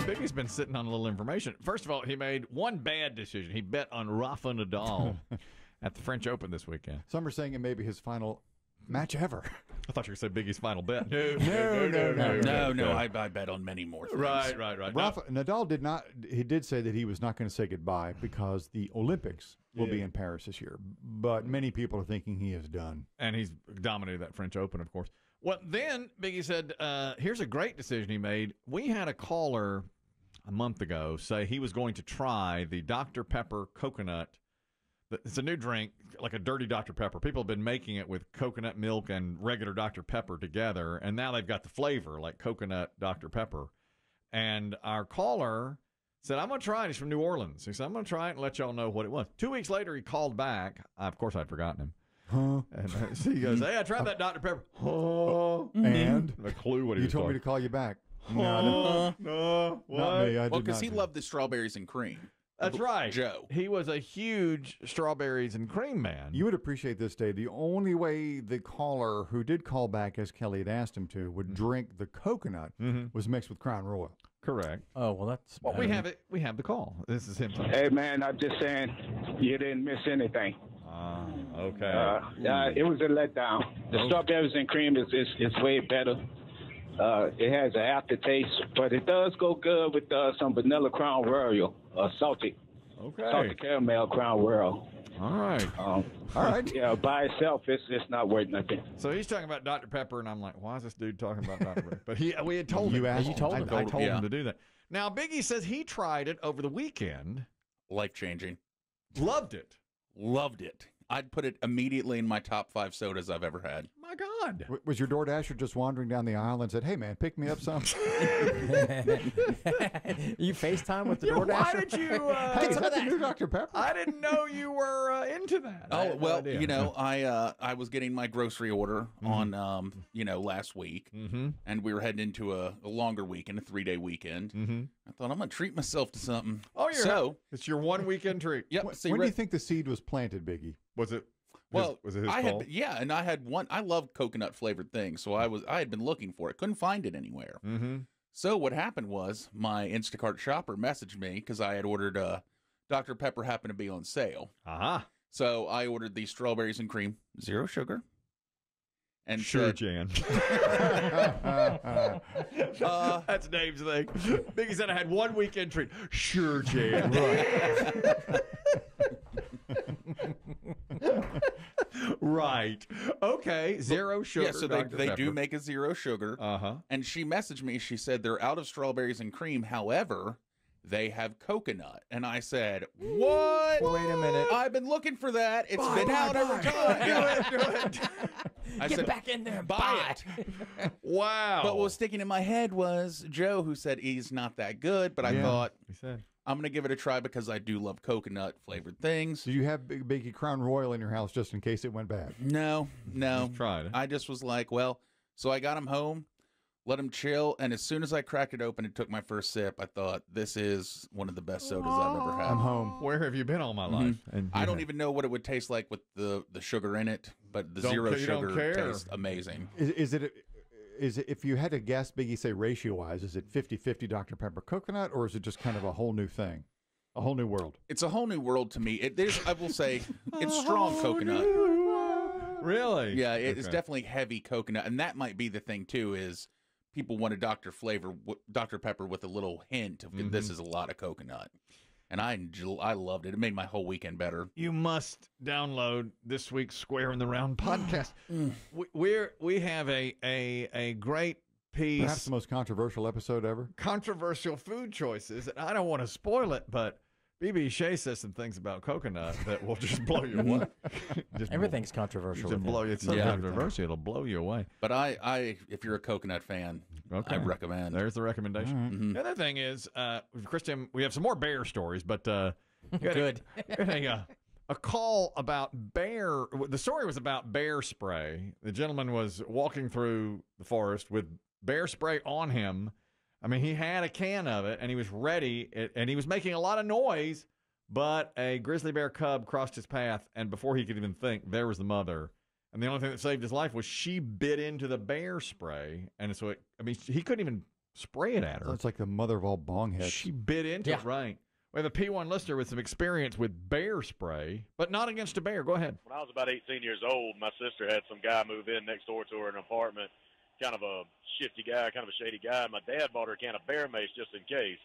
Biggie's been sitting on a little information. First of all, he made one bad decision. He bet on Rafa Nadal at the French Open this weekend. Some are saying it may be his final match ever. I thought you were going to say Biggie's final bet. No. I bet on many more things. Right. Nadal did not. He did say that he was not going to say goodbye because the Olympics will be in Paris this year. But many people are thinking he is done. And he's dominated that French Open, of course. Well, then Biggie said, here's a great decision he made. We had a caller a month ago say he was going to try the Dr. Pepper coconut. It's a new drink, like a dirty Dr. Pepper. People have been making it with coconut milk and regular Dr. Pepper together, and now they've got the flavor, like coconut Dr. Pepper. And our caller said, I'm going to try it. He's from New Orleans. He said, I'm going to try it and let y'all know what it was. 2 weeks later, he called back. Of course, I'd forgotten him. And so he goes, hey, I tried that Dr. Pepper. And a clue what he was told me to call you back. No, what? Not me. Well, because he loved the strawberries and cream. That's right. Joe. He was a huge strawberries and cream man. You would appreciate this, Dave. The only way the caller who did call back, as Kelly had asked him to, would drink the coconut was mixed with Crown Royal. Correct. Oh, well, that's... Well, we have it. We have the call. This is him talking. Hey, man, I'm just saying you didn't miss anything. Okay. It was a letdown. The strawberries and cream is way better. It has an aftertaste, but it does go good with some vanilla Crown Royal, salty caramel Crown Royal. All right. All right. Yeah, by itself, it's not worth nothing. So he's talking about Dr. Pepper, and I'm like, why is this dude talking about Dr. Pepper? But we had told him. You told him. I told him to do that. Now, Biggie says he tried it over the weekend. Life-changing. Loved it. Loved it. I'd put it immediately in my top 5 sodas I've ever had. My God. Was your DoorDasher just wandering down the aisle and said, hey, man, pick me up some? You FaceTime with the DoorDasher? Why did you Hey, is that the new Dr. Pepper? I didn't know you were into that. Oh, well, you know, I was getting my grocery order on, last week, and we were heading into a longer weekend, a 3-day weekend. I thought, I'm going to treat myself to something. Oh, it's your one weekend treat. Yep. When do you think the seed was planted, Biggie? Was it? Was it his call? And I had one. I love coconut flavored things, so I had been looking for it, couldn't find it anywhere. So what happened was my Instacart shopper messaged me because I had ordered Dr. Pepper happened to be on sale. So I ordered these strawberries and cream, 0 sugar. And sure, Jan. That's Dave's thing. Biggie said I had one weekend treat. Sure, Jan. Right. Okay. 0 sugar. Yeah, so they do make a 0 sugar. And she messaged me. She said they're out of strawberries and cream. However, they have coconut. And I said, what? Wait a minute. I've been looking for that. It's been out over time. Do it. I said, back in there. Buy it. Wow. But what was sticking in my head was Joe, who said he's not that good. But I thought, he said, I'm going to give it a try because I do love coconut flavored things. Did you have Biggie Crown Royal in your house just in case it went bad? No. Just tried it. I just was like, well, so I got him home, let him chill, and as soon as I cracked it open and took my first sip, I thought, this is one of the best sodas I've ever had. I'm home. Where have you been all my life? And I don't even know what it would taste like with the sugar in it, but the 0 sugar tastes amazing. Is it if you had to guess, Biggie, say ratio-wise, is it 50-50 Dr. Pepper coconut, or is it just kind of a whole new thing? A whole new world? It's a whole new world to me. I will say, it's strong coconut. Really? Yeah, it's definitely heavy coconut, and that might be the thing, too, is people want a Dr. Pepper with a little hint of this is a lot of coconut. And I loved it. It made my whole weekend better. You must download this week's Square in the Round podcast. We have a great piece. Perhaps the most controversial episode ever. Controversial food choices. And I don't want to spoil it, but BB Shea says some things about coconut that will just blow you away. Everything's controversial. Just blow you. It's so controversial. It'll blow you away. But if you're a coconut fan, I recommend. There's the recommendation. The other thing is, Christian, we have some more bear stories, but good. A call about bear. The story was about bear spray. The gentleman was walking through the forest with bear spray on him. I mean, he had a can of it, and he was ready, and he was making a lot of noise, but a grizzly bear cub crossed his path, and before he could even think, there was the mother. And the only thing that saved his life was she bit into the bear spray, and so he couldn't even spray it at her. That's like the mother of all bong heads. She bit into it, right. We have a P1 listener with some experience with bear spray, but not against a bear. Go ahead. When I was about 18 years old, my sister had some guy move in next door to her in an apartment, kind of a shifty guy, kind of a shady guy. My dad bought her a can of bear mace just in case.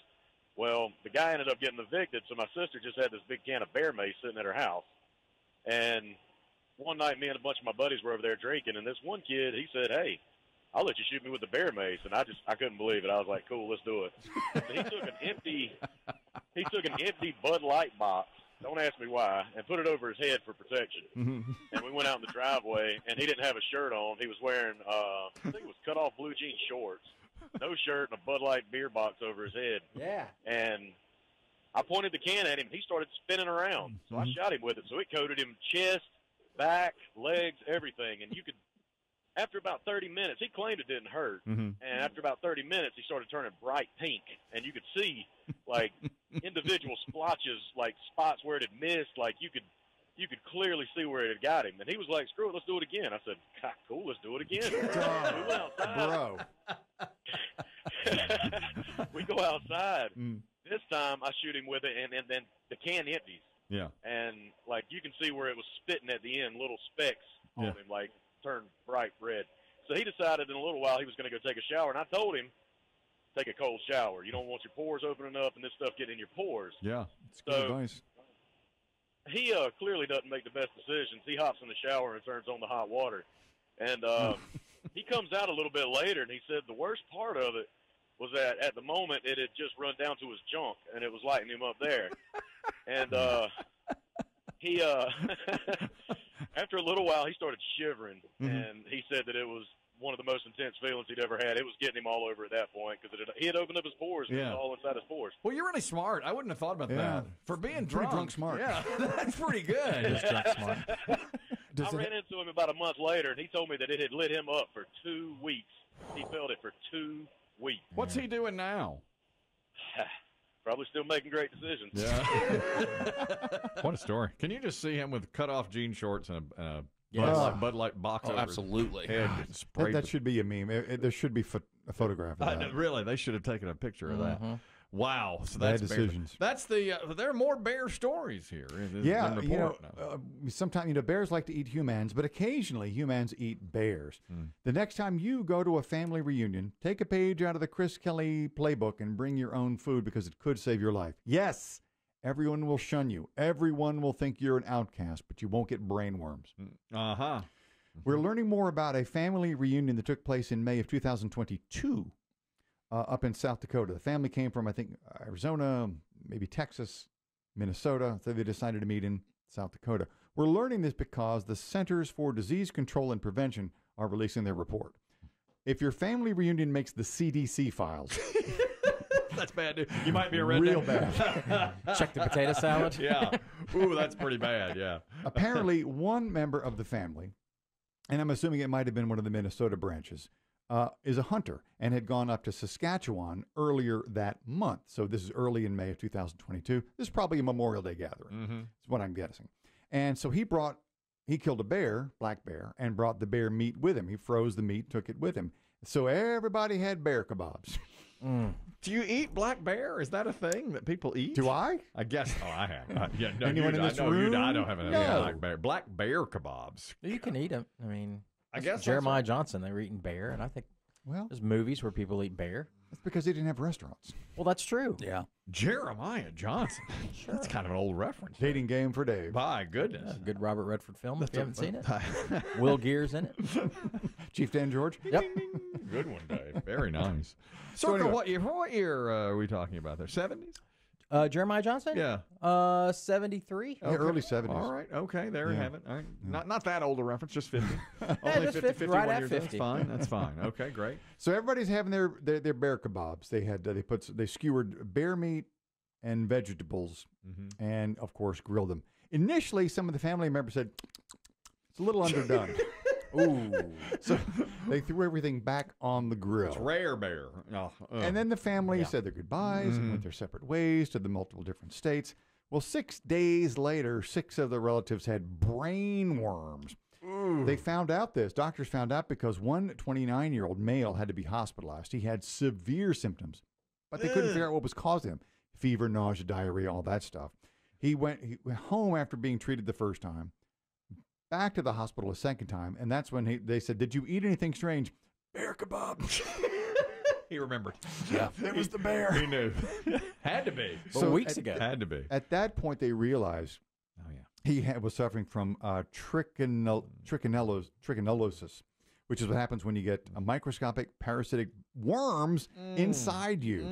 Well, the guy ended up getting evicted, so my sister just had this big can of bear mace sitting at her house. And one night, me and a bunch of my buddies were over there drinking, and this one kid, he said, "Hey, I'll let you shoot me with the bear mace." And I couldn't believe it. I was like, "Cool, let's do it." So he took an empty Bud Light box, don't ask me why, and put it over his head for protection. And we went out in the driveway, and he didn't have a shirt on. He was wearing, I think it was cut-off blue jean shorts, no shirt, and a Bud Light beer box over his head. Yeah. And I pointed the can at him. He started spinning around. So I shot him with it. So it coated him chest, back, legs, everything. And you could, after about 30 minutes, he claimed it didn't hurt. And after about 30 minutes, he started turning bright pink. And you could see, like, individual splotches, like spots where it had missed. Like, you could clearly see where it had got him. And he was like, "Screw it, let's do it again." I said, "God, cool, let's do it again." We went outside. Bro. We go outside. This time, I shoot him with it, and then the can empties. Yeah. And, like, you can see where it was spitting at the end, little specks on him, like, turned bright red. So he decided in a little while he was going to go take a shower, and I told him, take a cold shower. You don't want your pores opening up and this stuff getting in your pores. Yeah. It's good advice. He clearly doesn't make the best decisions. He hops in the shower and turns on the hot water. And he comes out a little bit later, and he said the worst part of it was that at the moment it had just run down to his junk, and it was lighting him up there. And he after a little while, he started shivering, and he said that it was one of the most intense feelings he'd ever had. It was getting him all over at that point because he had opened up his pores and it was all inside his pores. Well, you're really smart. I wouldn't have thought about that. For being drunk smart. Yeah, that's pretty good. He's drunk smart. I ran into him about a month later, and he told me that it had lit him up for 2 weeks. He felt it for 2 weeks. What's he doing now? Probably still making great decisions. Yeah. What a story. Can you just see him with cut-off jean shorts and a Bud Light box over absolutely. his head? Sprayed That should be a meme. There should be a photograph of that. Really, they should have taken a picture of that. Wow. So Bad that's decisions. That's the. There are more bear stories here. In the Yeah, report. sometimes bears like to eat humans, but occasionally humans eat bears. The next time you go to a family reunion, take a page out of the Chris Kelly playbook and bring your own food because it could save your life. Yes, everyone will shun you. Everyone will think you're an outcast, but you won't get brainworms. We're learning more about a family reunion that took place in May of 2022. Up in South Dakota. The family came from, I think, Arizona, maybe Texas, Minnesota. So they decided to meet in South Dakota. We're learning this because the Centers for Disease Control and Prevention are releasing their report. If your family reunion makes the CDC files, that's bad, dude. You might be a redneck. Real bad. Check the potato salad. Yeah. Ooh, that's pretty bad, yeah. Apparently, one member of the family, and I'm assuming it might have been one of the Minnesota branches, is a hunter and had gone up to Saskatchewan earlier that month. So this is early in May of 2022. This is probably a Memorial Day gathering, is what I'm guessing. And so he killed a bear, black bear, and brought the bear meat with him. He froze the meat, took it with him. So everybody had bear kebabs. Do you eat black bear? Is that a thing that people eat? Do I? I guess. Oh, I have. Yeah, no, Anyone in this room? I don't have any No. black bear. Black bear kebabs. You can eat them. I mean, I guess Jeremiah Johnson, they were eating bear, and I think there's movies where people eat bear. That's because they didn't have restaurants. Well, that's true. Yeah. Jeremiah Johnson. Sure. That's kind of an old reference. Dating game for Dave. My goodness. Good Robert Redford film if you haven't seen it. Will Gear's in it. Chief Dan George. Yep. Good one, Dave. Very nice. So anyway. What year are we talking about there? 70s? Jeremiah Johnson? Yeah. 73. Yeah, early 70s. All right. Okay. There you have it. All right. Not that old a reference, just 50. Only just 50, right at 50. That's fine. That's fine. Okay, great. So everybody's having their bear kebabs. They skewered bear meat and vegetables, and of course grilled them. Initially, some of the family members said it's a little underdone. Ooh! So they threw everything back on the grill. It's rare bear. And then the family said their goodbyes and went their separate ways to the multiple different states. Well, 6 days later, 6 of the relatives had brain worms. They found out this. Doctors found out because one 29-year-old male had to be hospitalized. He had severe symptoms, but they couldn't figure out what was causing him. Fever, nausea, diarrhea, all that stuff. He went home after being treated the first time, back to the hospital a second time, and that's when they said, "Did you eat anything strange?" Bear kebab. He remembered. Yeah, it was the bear. He knew. Had to be. So weeks ago. Had to be. At that point, they realized he was suffering from trichonellosis, which is what happens when you get a microscopic parasitic worms inside you.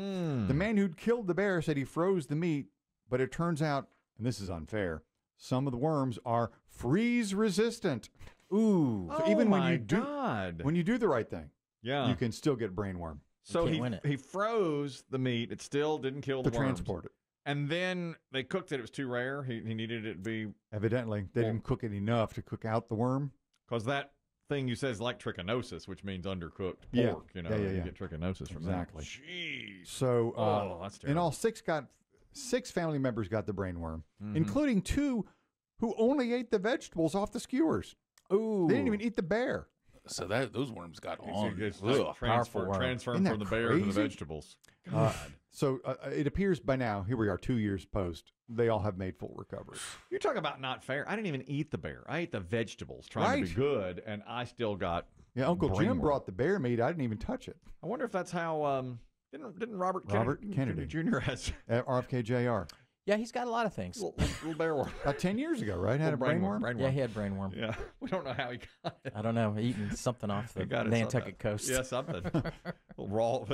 The man who'd killed the bear said he froze the meat, but it turns out, and this is unfair, some of the worms are freeze resistant. Ooh. So even when you do the right thing, you can still get brainworm. So he froze the meat. It still didn't kill the worms. Transport it. And then they cooked it. It was too rare. He needed it to be... Evidently. They didn't cook it enough to cook out the worm. Because that thing you said is like trichinosis, which means undercooked pork. Yeah. You know, you get trichinosis from exactly. that. Jeez. So, that's terrible. in all, six family members got the brainworm, including 2 who only ate the vegetables off the skewers. Ooh. They didn't even eat the bear. So those worms got on. It's powerful transferred from the bear to the vegetables. God. So it appears by now, here we are 2 years post, they all have made full recovery. You're talking about not fair. I didn't even eat the bear. I ate the vegetables trying to be good, and I still got Uncle Jim brainworm. brought the bear meat. I didn't even touch it. I wonder if that's how... Didn't Robert Kennedy Jr. has... RFK Jr. Yeah, he's got a lot of things. Little bear worm. About 10 years ago, right? Had a brainworm? Yeah, he had brainworm. Yeah. We don't know how he got it. I don't know. Eating something off the Nantucket coast. Yeah, something. Raw,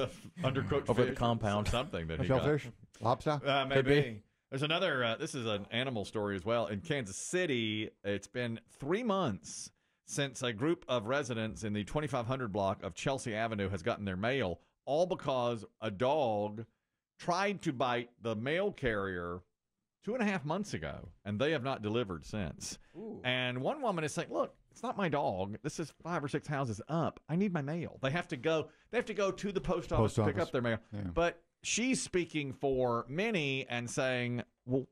undercooked over fish, the compound. Something that he Shellfish? got. Lobster? Maybe. There's another, this is an animal story as well. In Kansas City, it's been 3 months since a group of residents in the 2500 block of Chelsea Avenue has gotten their mail, all because a dog tried to bite the mail carrier 2.5 months ago, and they have not delivered since. Ooh. And one woman is saying, look, it's not my dog. This is 5 or 6 houses up. I need my mail. They have to go to the post office to pick up their mail. Yeah. But she's speaking for many and saying, well,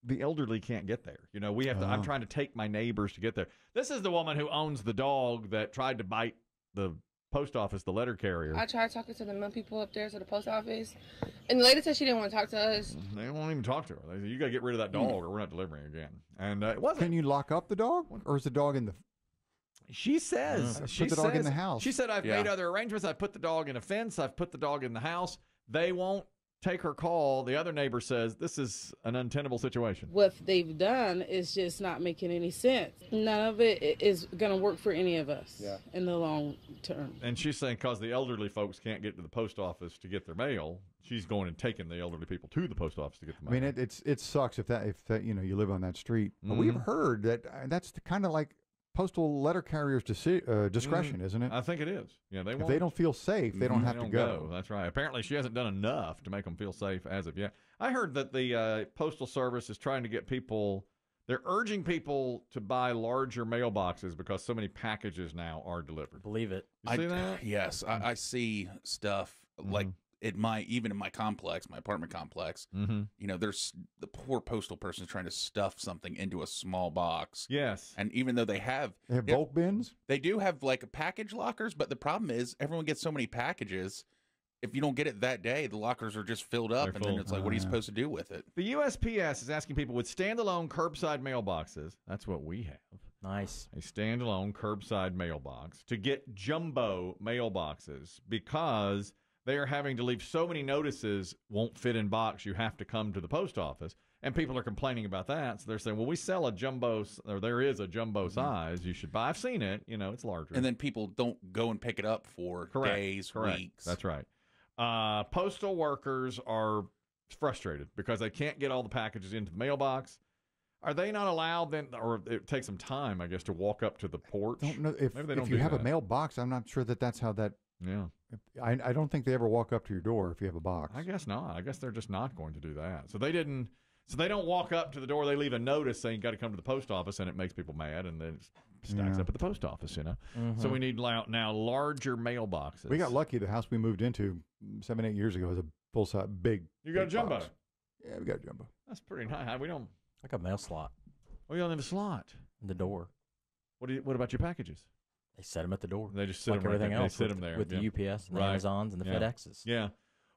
the elderly can't get there. You know, we have to, I'm trying to take my neighbors to get there. This is the woman who owns the dog that tried to bite the post office, the letter carrier. I tried talking to the men people upstairs at the post office, and the lady said she didn't want to talk to us. They won't even talk to her. They said, you got to get rid of that dog or we're not delivering again. And it wasn't. Can you lock up the dog, or is the dog in the... She says. Put the dog in the house. She said, I've made other arrangements. I've put the dog in a fence. I've put the dog in the house. They won't take her call. The other neighbor says this is an untenable situation. What they've done is just not making any sense. None of it is going to work for any of us in the long term. And she's saying because the elderly folks can't get to the post office to get their mail, she's going and taking the elderly people to the post office to get the mail. I mean, it sucks if that you live on that street. But we've heard that that's kind of like postal letter carriers' discretion, isn't it? I think it is. Yeah, if they don't feel safe, they don't have to go. That's right. Apparently, she hasn't done enough to make them feel safe as of yet. I heard that the Postal Service is trying to get people. They're urging people to buy larger mailboxes because so many packages now are delivered. Believe it. You see that? Yes, I see stuff like even in my complex, my apartment complex. You know, there's the poor postal person trying to stuff something into a small box. Yes, and even though they have bulk bins, they do have like package lockers. But the problem is, everyone gets so many packages. If you don't get it that day, the lockers are just filled up, and then it's like, what are you supposed to do with it? The USPS is asking people with standalone curbside mailboxes. That's what we have. Nice. A standalone curbside mailbox to get jumbo mailboxes because they are having to leave so many notices, won't fit in box, you have to come to the post office. And people are complaining about that. So they're saying, well, we sell a jumbo, or there is a jumbo size you should buy. I've seen it. You know, it's larger. And then people don't go and pick it up for days, weeks. That's right. Postal workers are frustrated because they can't get all the packages into the mailbox. Are they not allowed then, or it takes some time, I guess, to walk up to the porch? I don't know if you have a mailbox, I'm not sure that's how that... Yeah. I don't think they ever walk up to your door if you have a box. I guess not. I guess they're just not going to do that. So they don't walk up to the door. They leave a notice saying you got to come to the post office, and it makes people mad, and then it stacks up at the post office, you know. So we need now larger mailboxes. We got lucky. The house we moved into 7-8 years ago was a full-size, big. You got a jumbo? Box. Yeah, we got a jumbo. That's pretty nice. We don't. Like a mail slot. We don't have a slot in the door. What about your packages? They set them at the door. They just sit like them right everything there. else They sit them there with the UPS and the Right. Amazons and the Yeah. FedExes. Yeah.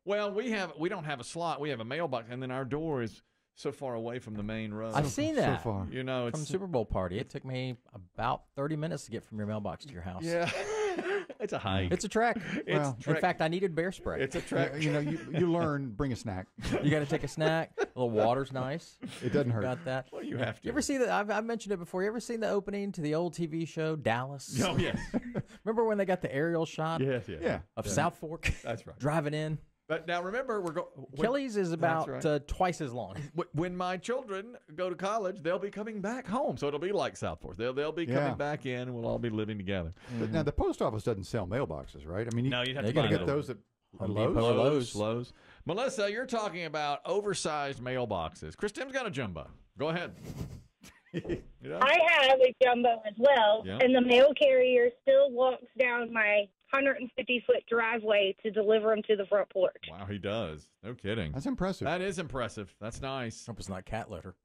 Well, we don't have a slot. We have a mailbox, and then our door is so far away from the main road. I've seen that. So far. You know, From it's the Super Bowl party. It took me about 30 minutes to get from your mailbox to your house. yeah. It's a hike. It's a trek. Well, In fact, I needed bear spray. It's a trek. You know, you learn, bring a snack. You got to take a snack. A little water's nice. It doesn't hurt. Got that. Well, you have to. You ever see that? I've mentioned it before. You ever seen the opening to the old TV show Dallas? Oh yes. Remember when they got the aerial shot Yes. Yeah. of South Fork That's right. driving in? But now remember, Kelly's is about right. twice as long. When my children go to college, they'll be coming back home, so it'll be like South Fork. They'll be coming back in, and we'll all be living together. But now the post office doesn't sell mailboxes, right? I mean, No, you'd have They to gotta buy get them. those at Home Lowe's. Depot or Lowe's. Lowe's. Melissa, you're talking about oversized mailboxes. Chris Tim's got a jumbo. Go ahead. You know? I have a jumbo as well, Yeah. and the mail carrier still walks down my 150-foot driveway to deliver them to the front porch. Wow, he does. No kidding. That's impressive. That is impressive. That's nice. Hope it's not cat litter.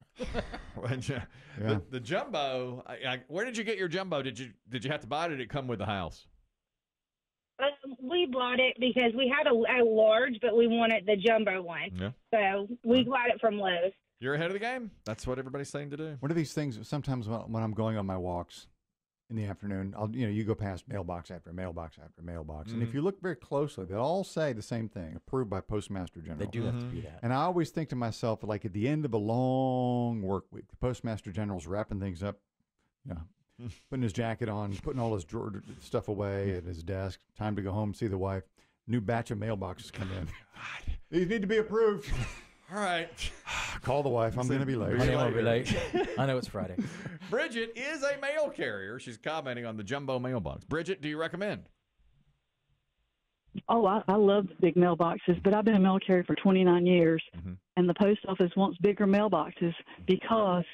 The jumbo. Where did you get your jumbo? Did you have to buy it? Or did it come with the house? We bought it because we had a large, but we wanted the jumbo one. Yeah. So we got it from Lowe's. You're ahead of the game. That's what everybody's saying to do. One of these things, sometimes when I'm going on my walks in the afternoon, you go past mailbox after mailbox after mailbox. And if you look very closely, they all say the same thing, approved by Postmaster General. They do have to be that. And I always think to myself, like at the end of a long work week, the Postmaster General's wrapping things up, putting his jacket on, putting all his drawer stuff away at his desk. Time to go home, see the wife. New batch of mailboxes come in. These need to be approved. All right. Call the wife. I'm going to be late. I know I'll be late. I know it's Friday. Bridget is a mail carrier. She's commenting on the jumbo mailbox. Bridget, do you recommend? Oh, I love the big mailboxes, but I've been a mail carrier for 29 years, and the post office wants bigger mailboxes because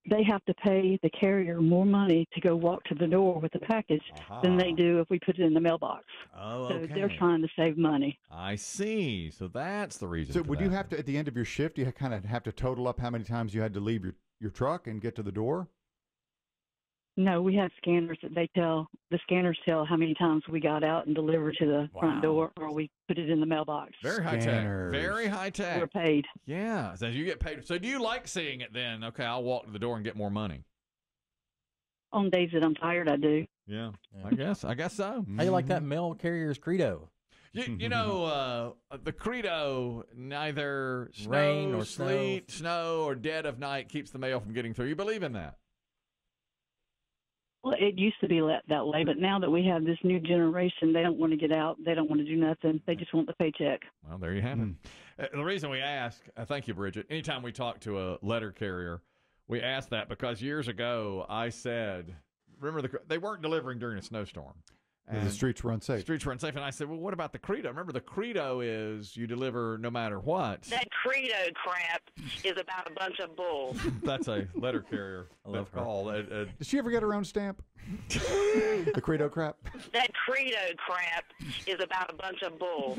they have to pay the carrier more money to go walk to the door with the package than they do if we put it in the mailbox. Oh, So they're trying to save money. I see. So that's the reason. So for would that. you have to, at the end of your shift, you kind of have to total up how many times you had to leave your truck and get to the door? No, we have scanners that the scanners tell how many times we got out and delivered to the front door, or we put it in the mailbox. Very high tech. Very high tech. We're paid. Yeah. So you get paid. So do you like seeing it then? Okay, I'll walk to the door and get more money. On days that I'm tired, I do. Yeah. I guess so. How you like that mail carrier's credo? You know, the credo, neither Rain snow, or sleet, snow, or dead of night keeps the mail from getting through. You believe in that? Well, it used to be that way, but now that we have this new generation, they don't want to get out. They don't want to do nothing. They just want the paycheck. Well, there you have it. The reason we ask, thank you, Bridget, anytime we talk to a letter carrier, we ask that because years ago I said, remember, they weren't delivering during a snowstorm. And the streets were unsafe. Streets were unsafe. And I said, well, what about the credo? Remember, the credo is you deliver no matter what. That credo crap is about a bunch of bull. That's a letter carrier. I love her. Call. Did she ever get her own stamp? The credo crap? That credo crap is about a bunch of bull.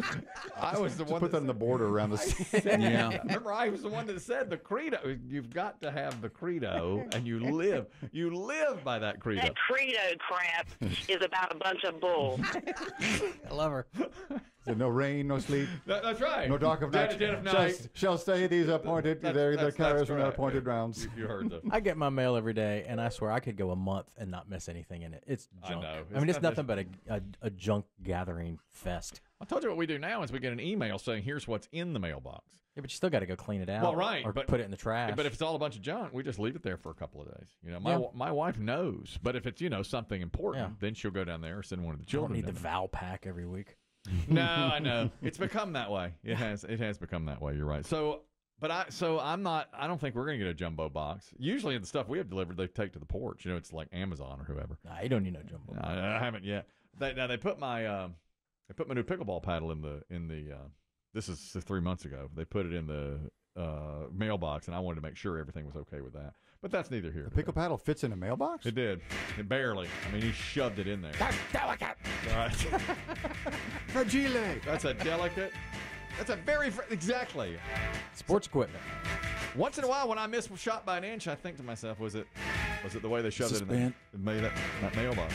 I was the Just one put that in the border around the Yeah. Remember, I was the one that said the credo. You've got to have the credo, and you live by that credo. That credo crap is about a bunch of bull. I love her. No rain, no sleet. That's right. No dark of night. Dead of night. Shall stay these appointed. The carriers from the appointed rounds. You heard them. I get my mail every day, and I swear I could go a month and not miss anything in it. It's junk. I know. I mean, it's nothing but a junk gathering fest. I told you what we do now is we get an email saying, here's what's in the mailbox. Yeah, but you still got to go clean it out. Well, right. Or but put it in the trash. But if it's all a bunch of junk, we just leave it there for a couple of days. You know, Yeah. my wife knows. But if it's, something important, then she'll go down there or send one of the I don't children. need the down Val pack every week. No, I know. It's become that way. It has become that way. You're right. So I don't think we're going to get a jumbo box. Usually the stuff we have delivered, they take to the porch. It's like Amazon or whoever. Nah, you don't need no jumbo box. I haven't yet. They put my new pickleball paddle in the this is 3 months ago. They put it in the mailbox, and I wanted to make sure everything was okay with that. But that's neither here. The pickle paddle fits in a mailbox? It did. It barely. I mean, he shoved it in there. That's delicate. Right. Fragile. That's a delicate. That's a very exactly. Sports equipment. Once in a while, when I miss shot by an inch, I think to myself, was it Was it the way they shoved Is it this in that mailbox?